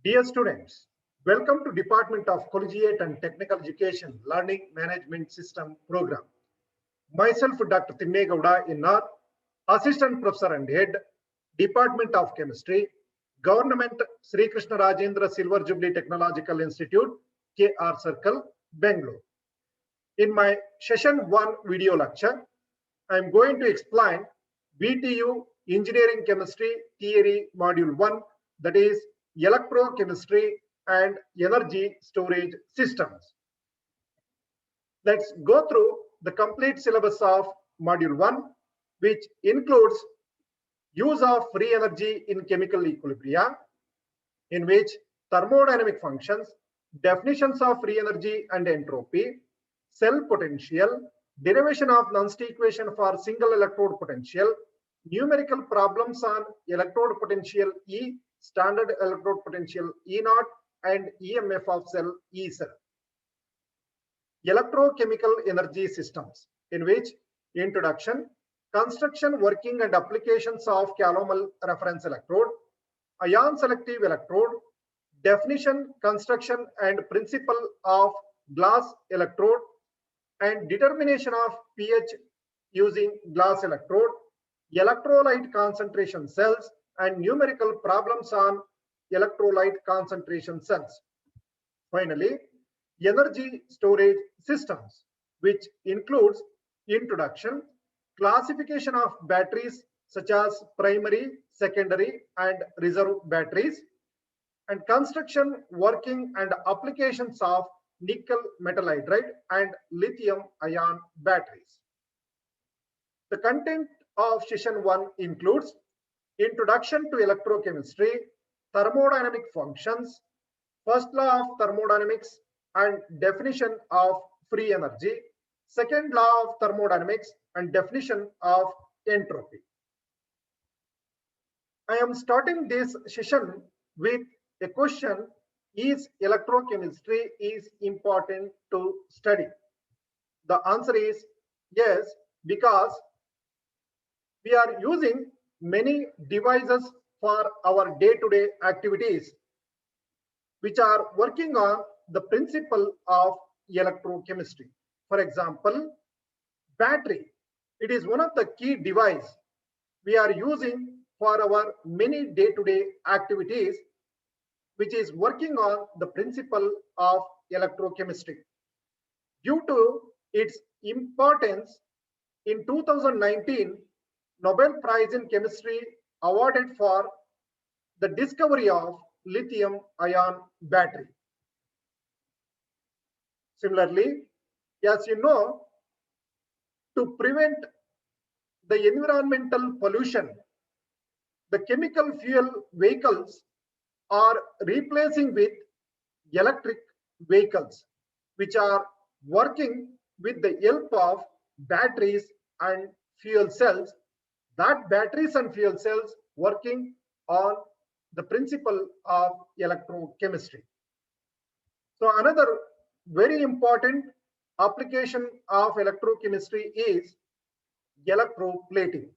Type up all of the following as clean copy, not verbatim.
Dear students, welcome to Department of Collegiate and Technical Education Learning Management System Program. Myself, Dr. Timme Gowda Innar, Assistant Professor and Head, Department of Chemistry, Government Sri Krishna Rajendra Silver Jubilee Technological Institute, KR Circle, Bangalore. In my session 1 video lecture, I am going to explain BTU Engineering Chemistry Theory Module 1, that is Electrochemistry and Energy Storage Systems. Let's go through the complete syllabus of Module 1, which includes use of free energy in chemical equilibria, in which thermodynamic functions, definitions of free energy and entropy, cell potential, derivation of Nernst equation for single electrode potential, numerical problems on electrode potential E, standard electrode potential E0, and EMF of cell E cell. Electrochemical energy systems, in which introduction, construction, working and applications of calomel reference electrode, ion selective electrode, definition, construction and principle of glass electrode, and determination of pH using glass electrode, electrolyte concentration cells, and numerical problems on electrolyte concentration cells. Finally, energy storage systems, which includes introduction, classification of batteries such as primary, secondary, and reserve batteries, and construction, working, and applications of nickel metal hydride and lithium ion batteries. The content of session 1 includes introduction to electrochemistry, thermodynamic functions, first law of thermodynamics and definition of free energy, second law of thermodynamics and definition of entropy. I am starting this session with a question: is electrochemistry is important to study? The answer is yes, because we are using many devices for our day-to-day activities, which are working on the principle of electrochemistry. For example, battery. It is one of the key devices we are using for our many day-to-day activities, which is working on the principle of electrochemistry. Due to its importance, in 2019, Nobel Prize in Chemistry awarded for the discovery of lithium ion battery. Similarly, as you know, to prevent the environmental pollution, the chemical fuel vehicles are replacing with electric vehicles, which are working with the help of batteries and fuel cells. That batteries and fuel cells working on the principle of electrochemistry. So another very important application of electrochemistry is electroplating.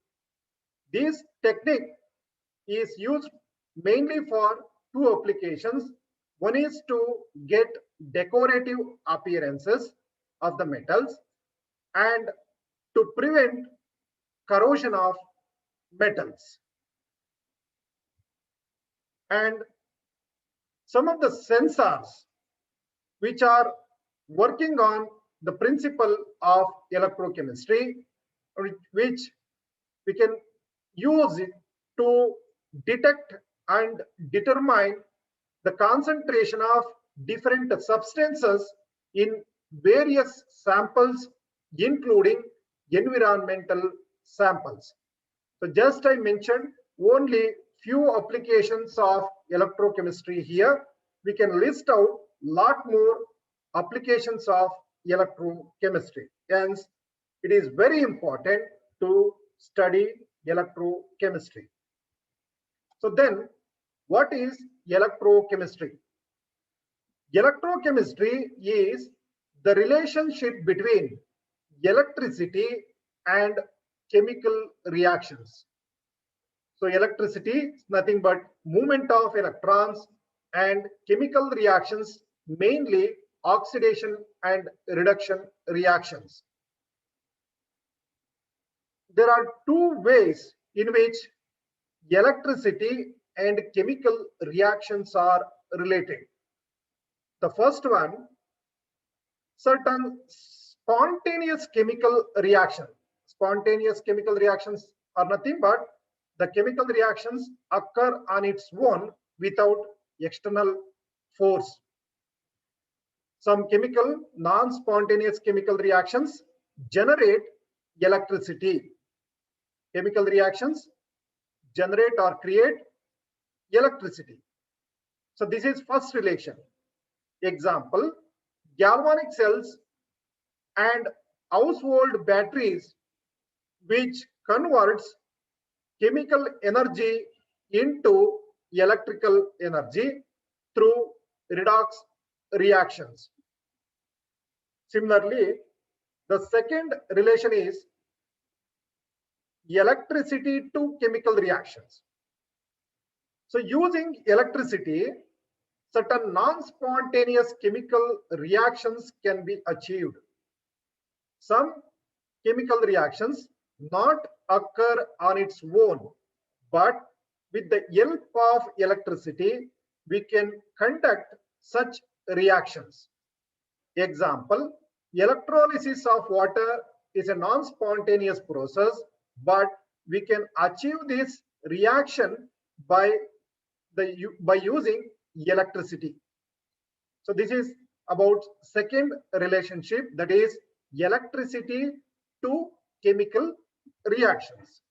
This technique is used mainly for two applications. One is to get decorative appearances of the metals and to prevent corrosion of metals. And some of the sensors which are working on the principle of electrochemistry, which we can use it to detect and determine the concentration of different substances in various samples, including environmental samples. So just I mentioned only few applications of electrochemistry here. We can list out lot more applications of electrochemistry. Hence, it is very important to study electrochemistry. So then, what is electrochemistry? Electrochemistry is the relationship between electricity and chemical reactions. So electricity is nothing but movement of electrons and chemical reactions, mainly oxidation and reduction reactions. There are two ways in which electricity and chemical reactions are related. The first one, certain spontaneous chemical reaction. Spontaneous chemical reactions are nothing but the chemical reactions occur on its own without external force. Some chemical, non-spontaneous chemical reactions generate electricity. Chemical reactions generate or create electricity. So this is first relation. Example, galvanic cells and household batteries, which converts chemical energy into electrical energy through redox reactions. Similarly, the second relation is electricity to chemical reactions. So using electricity, certain non-spontaneous chemical reactions can be achieved. Some chemical reactions not occur on its own, but with the help of electricity, we can conduct such reactions. Example, electrolysis of water is a non-spontaneous process, but we can achieve this reaction by using electricity. So this is about second relationship, that is electricity to chemical reactions.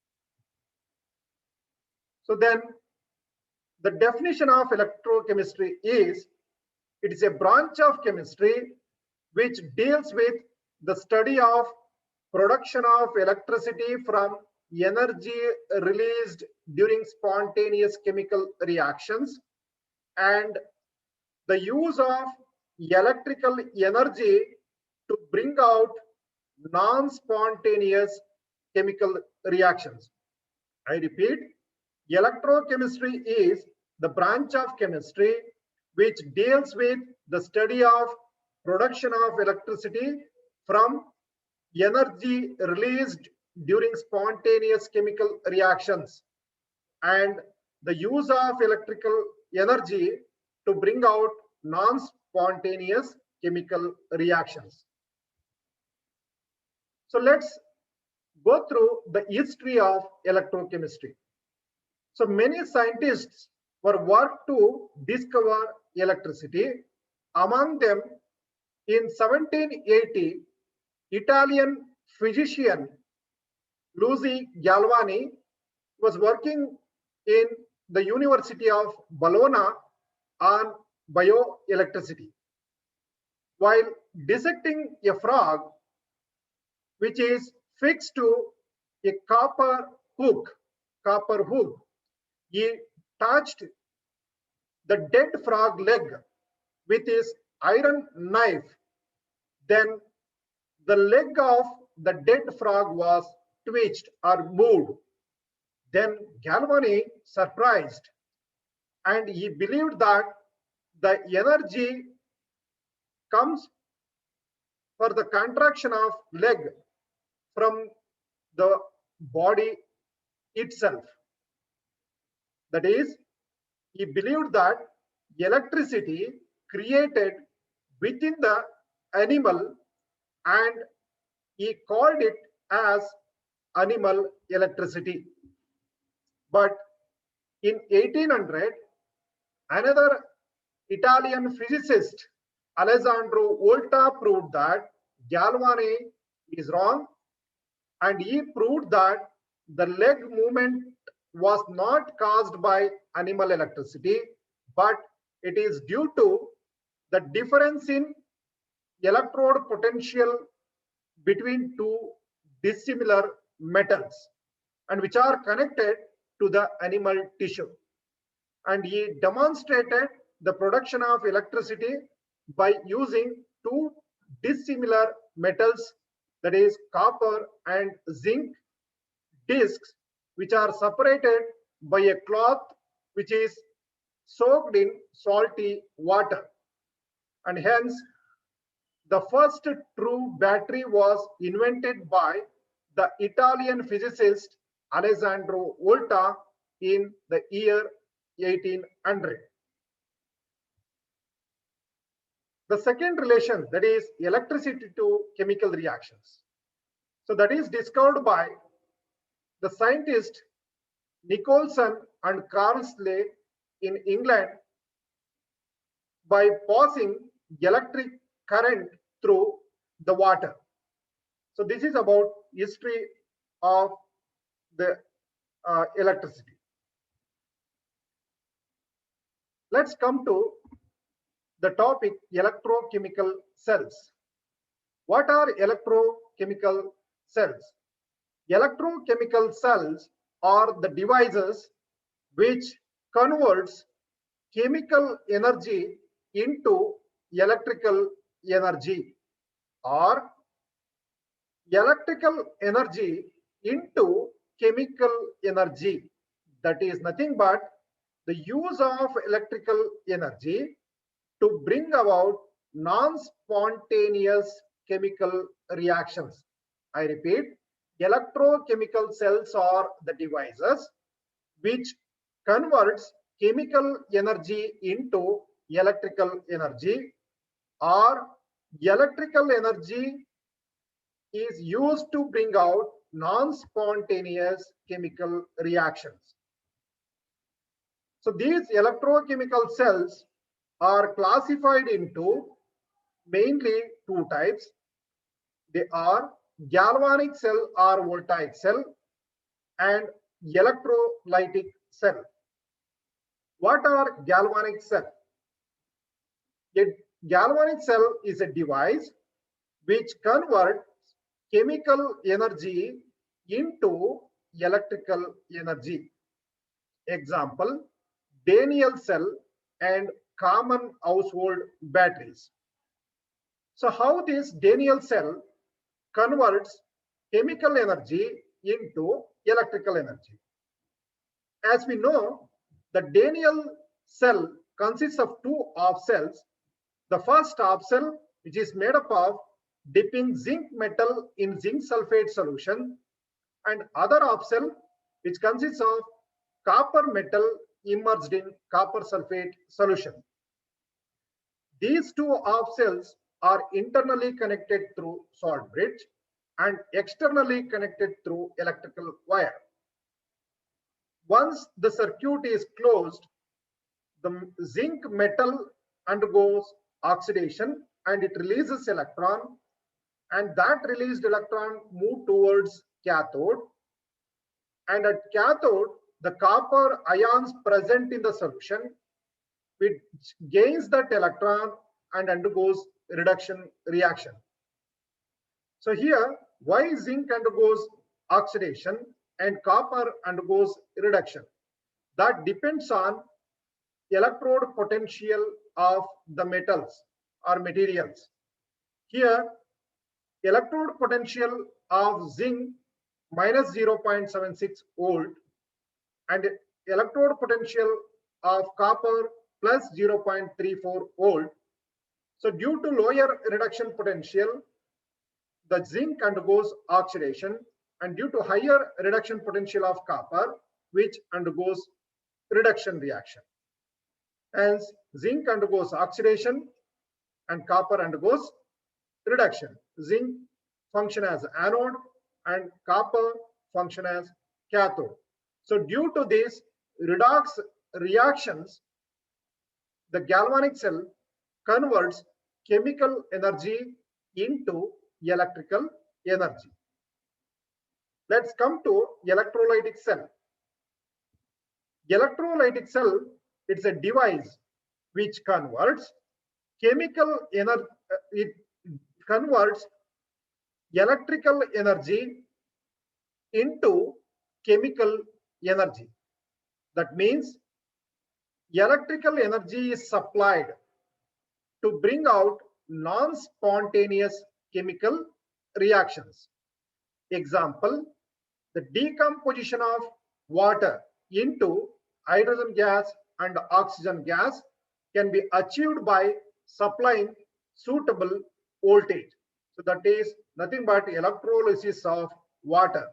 So then the definition of electrochemistry is, it is a branch of chemistry which deals with the study of production of electricity from energy released during spontaneous chemical reactions and the use of electrical energy to bring out non-spontaneous chemical reactions. I repeat, electrochemistry is the branch of chemistry which deals with the study of production of electricity from energy released during spontaneous chemical reactions and the use of electrical energy to bring out non-spontaneous chemical reactions. So let's go through the history of electrochemistry. So many scientists were worked to discover electricity. Among them, in 1780, Italian physician Luigi Galvani was working in the University of Bologna on bioelectricity. While dissecting a frog, which is fixed to a copper hook, he touched the dead frog leg with his iron knife. Then the leg of the dead frog was twitched or moved. Then Galvani surprised, and he believed that the energy comes for the contraction of leg from the body itself. That is, he believed that electricity created within the animal, and he called it as animal electricity. But in 1800, another Italian physicist, Alessandro Volta, proved that Galvani is wrong, and he proved that the leg movement was not caused by animal electricity, but it is due to the difference in electrode potential between two dissimilar metals and which are connected to the animal tissue. And he demonstrated the production of electricity by using two dissimilar metals, that is copper and zinc discs, which are separated by a cloth which is soaked in salty water. And hence, the first true battery was invented by the Italian physicist Alessandro Volta in the year 1800. The second relation, that is electricity to chemical reactions. So that is discovered by the scientist Nicholson and Carsley in England by passing electric current through the water. So this is about history of the electricity. Let's come to the topic electrochemical cells. What are electrochemical cells? Electrochemical cells are the devices which converts chemical energy into electrical energy, or electrical energy into chemical energy. That is nothing but the use of electrical energy to bring about non-spontaneous chemical reactions. I repeat, electrochemical cells are the devices which converts chemical energy into electrical energy, or electrical energy is used to bring out non-spontaneous chemical reactions. So these electrochemical cells are classified into mainly two types. They are galvanic cell or voltaic cell and electrolytic cell. What are galvanic cell? A galvanic cell is a device which converts chemical energy into electrical energy. Example, Daniell cell and common household batteries. So how this Daniell cell converts chemical energy into electrical energy? As we know, the Daniell cell consists of two half cells. The first half cell, which is made up of dipping zinc metal in zinc sulfate solution, and other half cell, which consists of copper metal immersed in copper sulfate solution. These two half cells are internally connected through salt bridge and externally connected through electrical wire. Once the circuit is closed, the zinc metal undergoes oxidation and it releases electron, and that released electron move towards cathode, and at cathode the copper ions present in the solution which gains that electron and undergoes reduction reaction. So here, why zinc undergoes oxidation and copper undergoes reduction? That depends on electrode potential of the metals or materials. Here, electrode potential of zinc minus 0.76 volt and electrode potential of copper plus 0.34 volt. So due to lower reduction potential, the zinc undergoes oxidation, and due to higher reduction potential of copper, which undergoes reduction reaction. Hence, zinc undergoes oxidation and copper undergoes reduction. Zinc function as anode and copper function as cathode. So due to these redox reactions, the galvanic cell converts chemical energy into electrical energy. Let's come to electrolytic cell. Electrolytic cell, it's a device which converts chemical energy, it converts electrical energy into chemical energy. That means electrical energy is supplied to bring out non-spontaneous chemical reactions. Example, the decomposition of water into hydrogen gas and oxygen gas can be achieved by supplying suitable voltage. So that is nothing but electrolysis of water.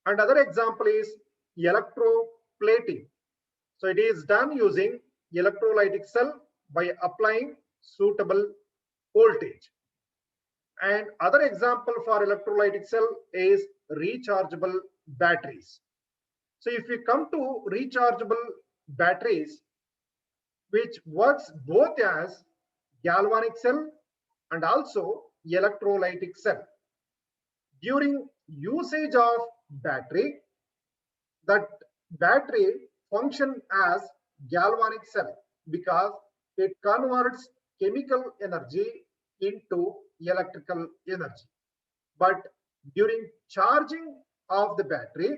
And other example is electroplating. So it is done using electrolytic cell by applying suitable voltage. And other example for electrolytic cell is rechargeable batteries. So if we come to rechargeable batteries, which works both as galvanic cell and also electrolytic cell. During usage of battery, that battery function as galvanic cell because it converts chemical energy into electrical energy. But during charging of the battery,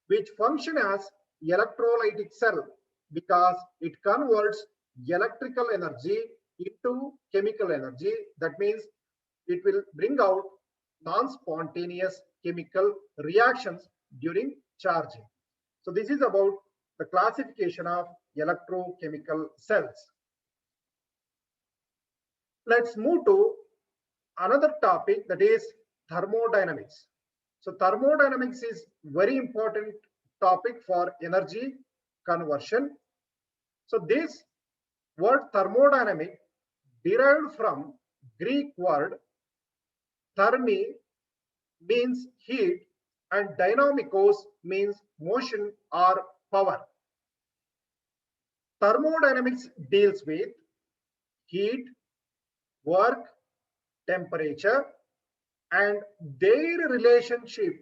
which function as electrolytic cell because it converts electrical energy into chemical energy. That means it will bring out non-spontaneous chemical reactions during charging. So this is about the classification of electrochemical cells. Let's move to another topic, that is thermodynamics. So thermodynamics is very important topic for energy conversion. So this word thermodynamic derived from Greek word thermi means heat and dynamikos means motion or power. Thermodynamics deals with heat, work, temperature and their relationship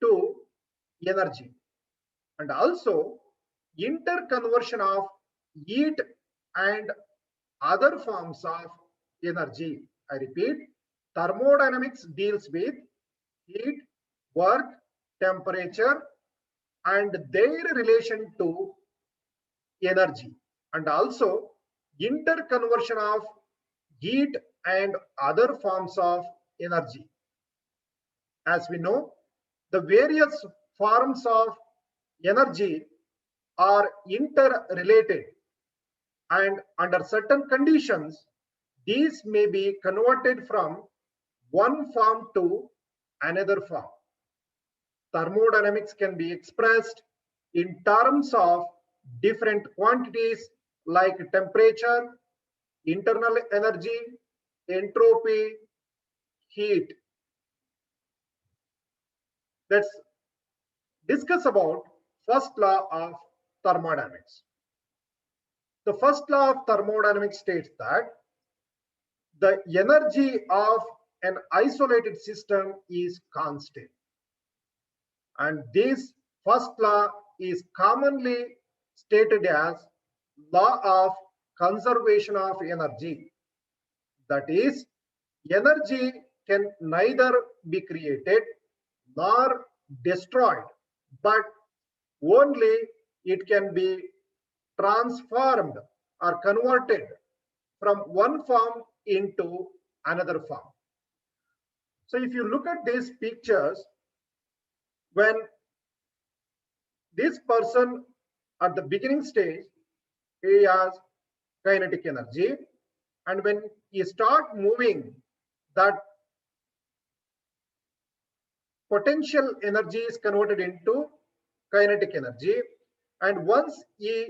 to energy, and also interconversion of heat and other forms of energy. I repeat, thermodynamics deals with heat, work, temperature and their relation to energy, and also interconversion of heat and other forms of energy. As we know, the various forms of energy are interrelated, and under certain conditions, these may be converted from one form to another form. Thermodynamics can be expressed in terms of different quantities like temperature, internal energy, entropy, heat. Let's discuss about first law of thermodynamics. The first law of thermodynamics states that the energy of an isolated system is constant. And this first law is commonly stated as law of conservation of energy. That is, energy can neither be created nor destroyed, but only it can be transformed or converted from one form into another form. So if you look at these pictures, when this person at the beginning stage, he has kinetic energy, and when he start moving, that potential energy is converted into kinetic energy, and once he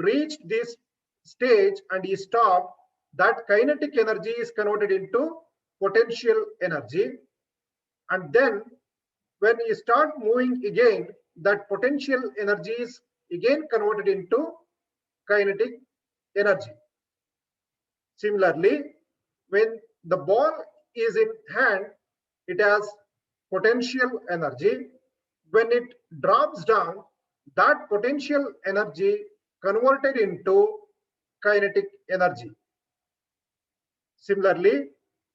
reached this stage and he stopped, that kinetic energy is converted into potential energy, and then when you start moving again, that potential energy is again converted into kinetic energy. Similarly, when the ball is in hand, it has potential energy. When it drops down, that potential energy converted into kinetic energy. Similarly,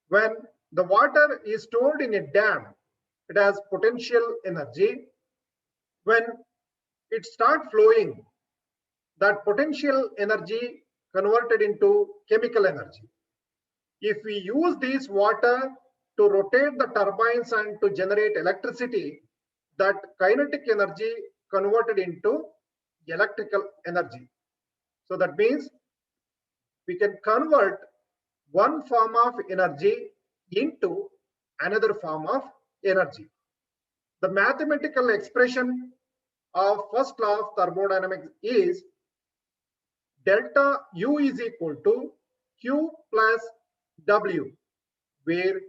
when the water is stored in a dam, it has potential energy. When it starts flowing, that potential energy converted into chemical energy. If we use this water to rotate the turbines and to generate electricity, that kinetic energy converted into electrical energy. So that means we can convert one form of energy into another form of energy. The mathematical expression of first law of thermodynamics is delta U is equal to Q plus W, where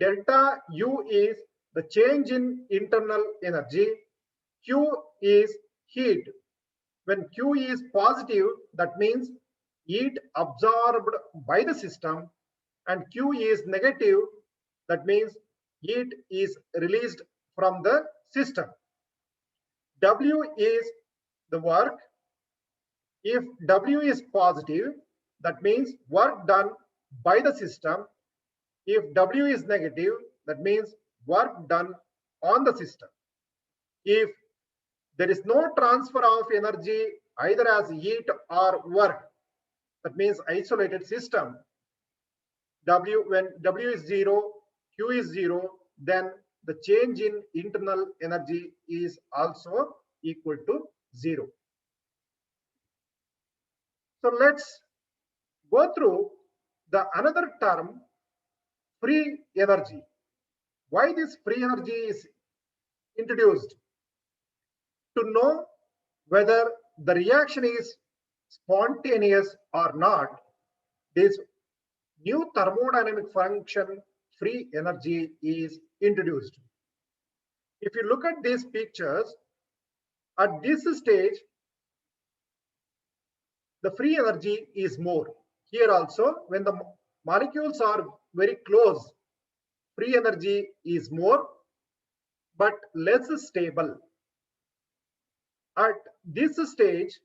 delta U is the change in internal energy, Q is heat. When Q is positive, that means heat absorbed by the system, and Q is negative, that means heat is released from the system. W is the work. If W is positive, that means work done by the system. If W is negative, that means work done on the system. If there is no transfer of energy either as heat or work, that means isolated system. When W is 0, Q is 0, then the change in internal energy is also equal to 0. So let's go through the another term, free energy. Why this free energy is introduced? To know whether the reaction is spontaneous or not, this new thermodynamic function, free energy, is introduced. If you look at these pictures, at this stage, the free energy is more. Here also, when the molecules are very close, free energy is more, but less stable. At this stage,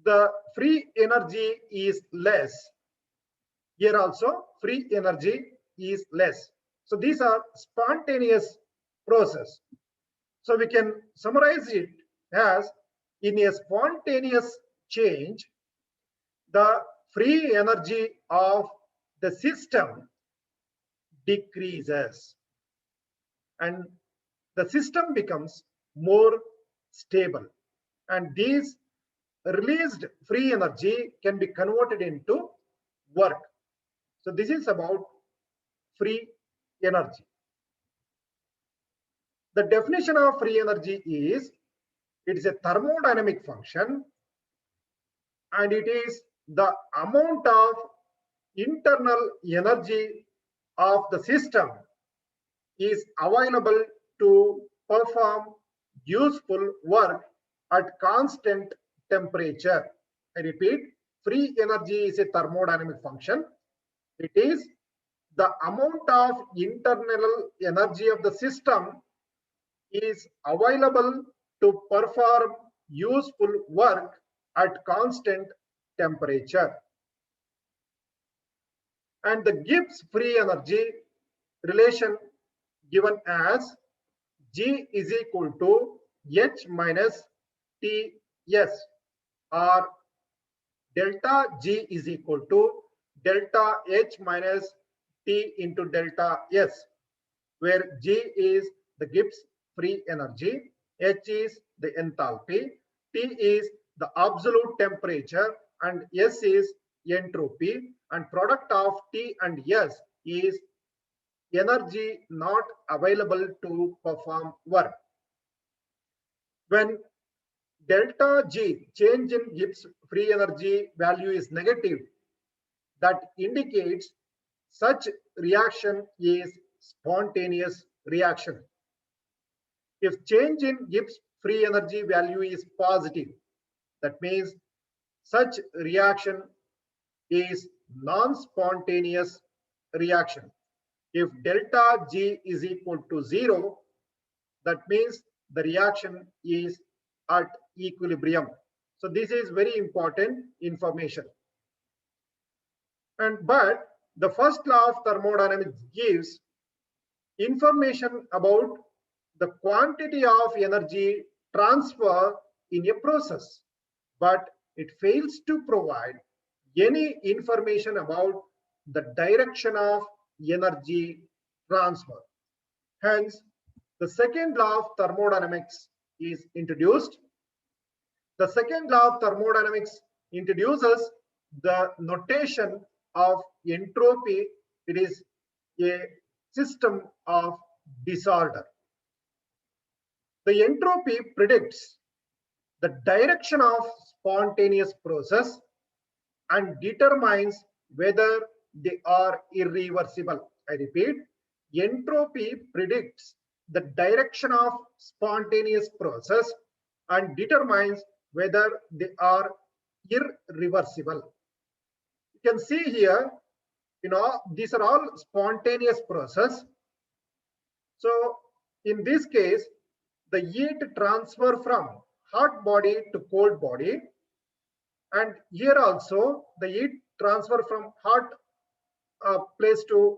the free energy is less. Here also, free energy is less. So these are spontaneous process. So we can summarize it as, in a spontaneous change, the free energy of the system decreases and the system becomes more stable, and these released free energy can be converted into work. So this is about free energy. The definition of free energy is, it is a thermodynamic function and it is the amount of internal energy of the system is available to perform useful work at constant temperature. I repeat, free energy is a thermodynamic function. It is the amount of internal energy of the system is available to perform useful work at constant temperature. And the Gibbs free energy relation given as G is equal to H minus Ts, or delta G is equal to delta H minus T into delta S, where G is the Gibbs free energy, H is the enthalpy, T is the absolute temperature, and S is entropy, and product of T and S is energy not available to perform work. When delta G, change in Gibbs free energy value, is negative, that indicates such reaction is spontaneous reaction. If change in Gibbs free energy value is positive, that means such reaction is non-spontaneous reaction. If delta G is equal to 0, that means the reaction is at equilibrium. So this is very important information. But the first law of thermodynamics gives information about the quantity of energy transfer in a process, but it fails to provide any information about the direction of energy transfer. Hence, the second law of thermodynamics is introduced. The second law of thermodynamics introduces the notation of entropy. It is a system of disorder. The entropy predicts the direction of spontaneous process and determines whether they are irreversible. I repeat, entropy predicts the direction of spontaneous process and determines whether they are irreversible. You can see here, these are all spontaneous process. So in this case, the heat transfer from hot body to cold body, and here also the heat transfer from hot place to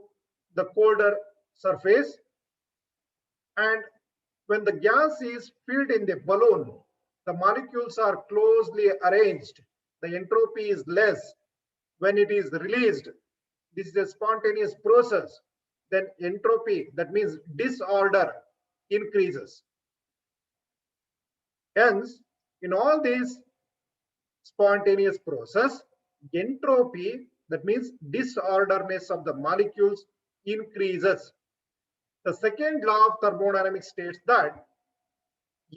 the colder surface. And when the gas is filled in the balloon, the molecules are closely arranged. The entropy is less. When it is released, this is a spontaneous process, then entropy, that means disorder, increases. Hence, in all these spontaneous process, entropy, that means disorderness of the molecules, increases. The second law of thermodynamics states that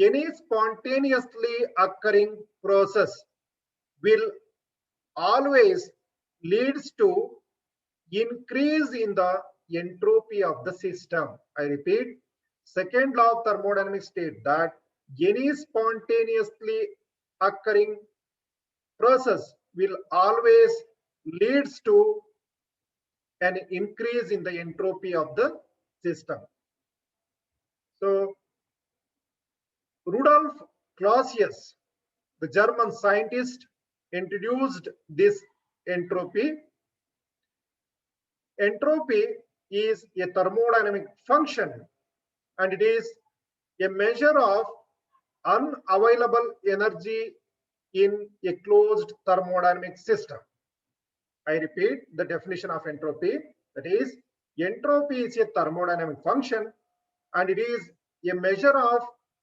any spontaneously occurring process will always leads to increase in the entropy of the system. I repeat, second law of thermodynamics states that any spontaneously occurring process will always leads to an increase in the entropy of the system. So Rudolf Clausius, the German scientist, introduced this entropy. Entropy is a thermodynamic function, and it is a measure of unavailable energy in a closed thermodynamic system. I repeat the definition of entropy. That is, entropy is a thermodynamic function, and it is a measure of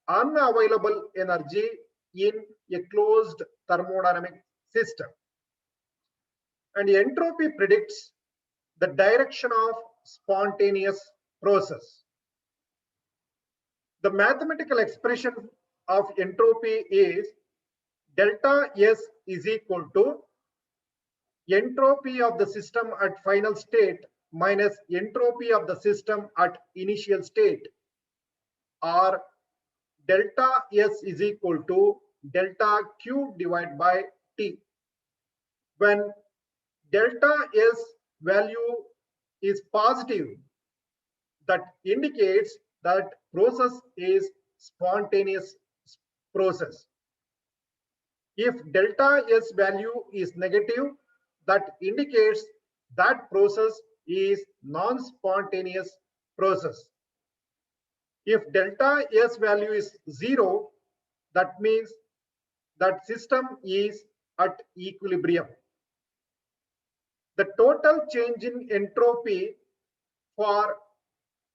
unavailable energy in a closed thermodynamic system. And entropy predicts the direction of spontaneous process. The mathematical expression of entropy is delta S is equal to entropy of the system at final state minus entropy of the system at initial state, or delta S is equal to delta Q divided by T. When delta S value is positive, that indicates that process is spontaneous process. If delta S value is negative, that indicates that process is non-spontaneous process. If delta S value is 0, that means that system is at equilibrium. The total change in entropy for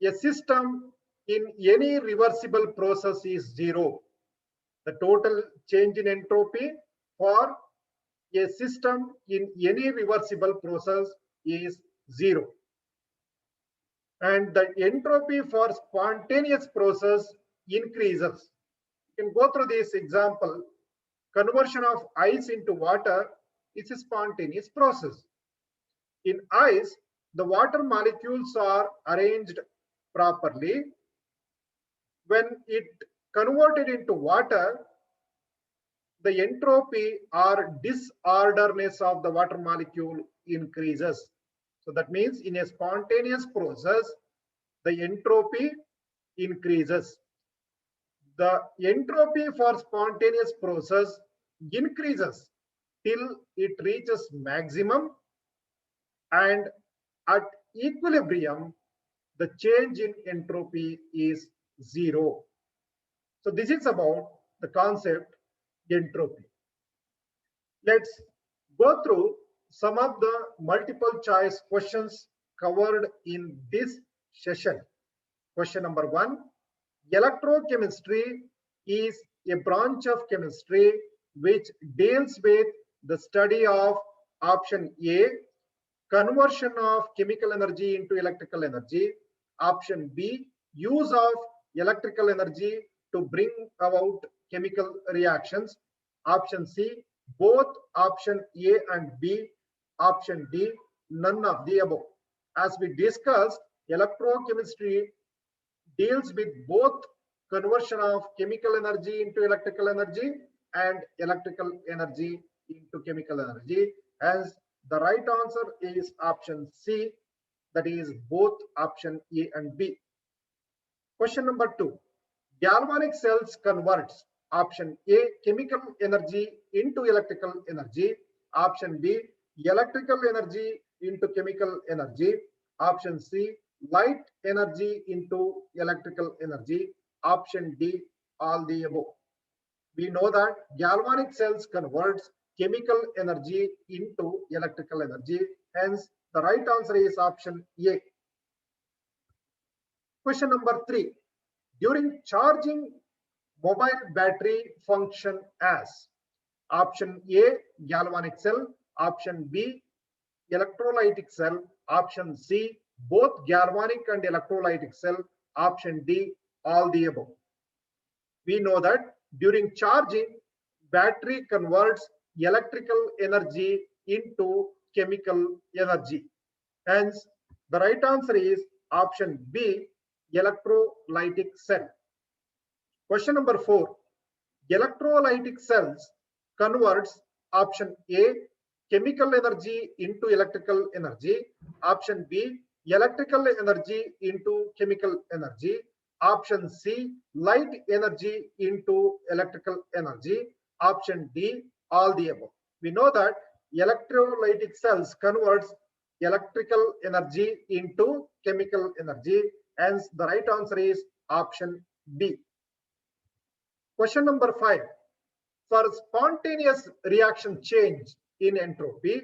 a system in any reversible process is 0. The total change in entropy for a system in any reversible process is 0. And the entropy for spontaneous process increases. You can go through this example. Conversion of ice into water is a spontaneous process. In ice, the water molecules are arranged properly. When it converted into water, the entropy or disorderness of the water molecule increases. So that means in a spontaneous process, the entropy increases. The entropy for spontaneous process increases till it reaches maximum, and at equilibrium, the change in entropy is 0. So this is about the concept entropy. Let's go through some of the multiple choice questions covered in this session. Question number 1, electrochemistry is a branch of chemistry which deals with the study of option A, conversion of chemical energy into electrical energy, option B, use of electrical energy to bring about chemical reactions, option C, both option A and B, option D, none of the above. As we discussed, electrochemistry deals with both conversion of chemical energy into electrical energy and electrical energy into chemical energy. As the right answer is option C, that is both option A and B. Question number 2. Galvanic cells converts option A, chemical energy into electrical energy, option B, electrical energy into chemical energy, option C, light energy into electrical energy, option D, all the above. We know that galvanic cells converts chemical energy into electrical energy. Hence, the right answer is option A. Question number 3. During charging, mobile battery function as option A, galvanic cell, option B, electrolytic cell, option C, both galvanic and electrolytic cell, option D, all the above. We know that during charging, battery converts electrical energy into chemical energy. Hence, the right answer is option B, electrolytic cell. Question number 4. Electrolytic cells converts option A, chemical energy into electrical energy, option B, electrical energy into chemical energy, option C, light energy into electrical energy, option D, all the above. We know that electrolytic cells converts electrical energy into chemical energy. Hence, the right answer is option B. Question number 5. For spontaneous reaction change in entropy,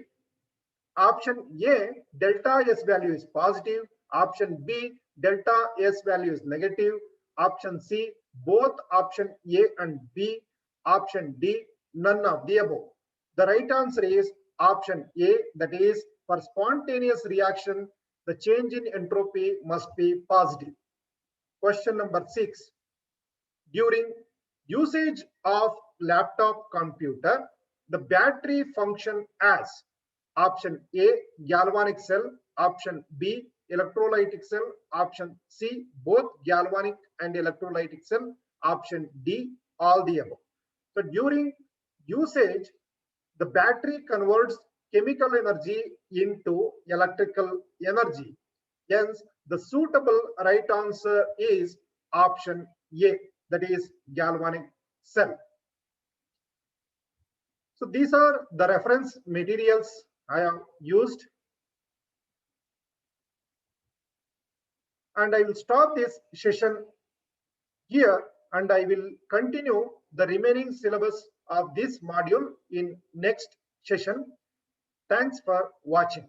option A, delta S value is positive, option B, delta S value is negative, option C, both option A and B, option D, none of the above. The right answer is option A, that is for spontaneous reaction, the change in entropy must be positive. Question number 6. During usage of laptop computer, the battery function as option A, galvanic cell, option B, electrolytic cell, option C, both galvanic and electrolytic cell, option D, all the above. So during usage, the battery converts chemical energy into electrical energy. Hence, the suitable right answer is option A, that is galvanic cell. So these are the reference materials I have used. And I will stop this session here and I will continue the remaining syllabus of this module in next session. Thanks for watching.